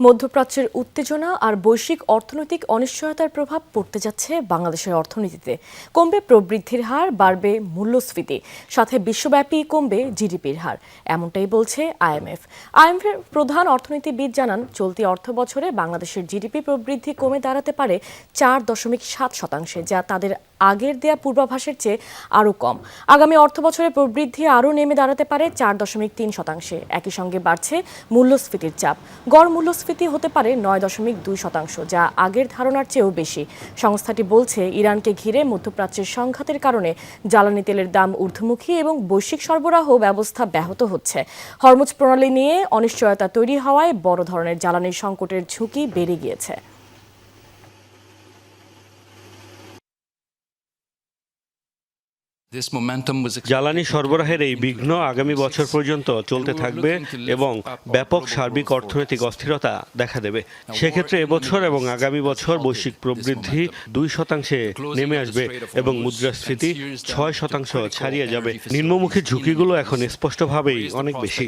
মধ্যপ্রাচ্যের উত্তেজনা আর বৈশ্বিক অর্থনৈতিক অনিশ্চয়তার প্রভাব পড়তে যাচ্ছে বাংলাদেশের অর্থনীতিতে। কমবে প্রবৃদ্ধির হার, বাড়বে মূল্যস্ফীতি, সাথে বিশ্বব্যাপী কমবে জিডিপির হার, এমনটাই বলছে আইএমএফ। আইএমএফের প্রধান অর্থনীতিবিদ জানান, চলতি অর্থবছরে বাংলাদেশের জিডিপি প্রবৃদ্ধি কমে দাঁড়াতে পারে 4.7%, যা তাদের আগের দেয়া পূর্বাভাসের চেয়ে আরও কম। আগামী অর্থবছরে প্রবৃদ্ধি আরও নেমে দাঁড়াতে পারে 4.3%। একই সঙ্গে বাড়ছে মূল্যস্ফীতির চাপ। গড় মূল্যস্ফীতি হতে পারে 9.2%, যা আগের ধারণার চেয়েও বেশি। সংস্থাটি বলছে, ইরানকে ঘিরে মধ্যপ্রাচ্যের সংঘাতের কারণে জ্বালানি তেলের দাম ঊর্ধ্বমুখী এবং বৈশ্বিক সরবরাহ ব্যবস্থা ব্যাহত হচ্ছে। হরমুজ প্রণালী নিয়ে অনিশ্চয়তা তৈরি হওয়ায় বড় ধরনের জ্বালানির সংকটের ঝুঁকি বেড়ে গিয়েছে। জ্বালানি সরবরাহের এই বিঘ্ন আগামী বছর পর্যন্ত চলতে থাকবে এবং ব্যাপক সার্বিক অর্থনৈতিক অস্থিরতা দেখা দেবে। সেক্ষেত্রে এবছর এবং আগামী বছর বৈশ্বিক প্রবৃদ্ধি 2% নেমে আসবে এবং মুদ্রাস্ফীতি 6% ছাড়িয়ে যাবে। নিম্নমুখী ঝুঁকিগুলো এখন স্পষ্টভাবেই অনেক বেশি।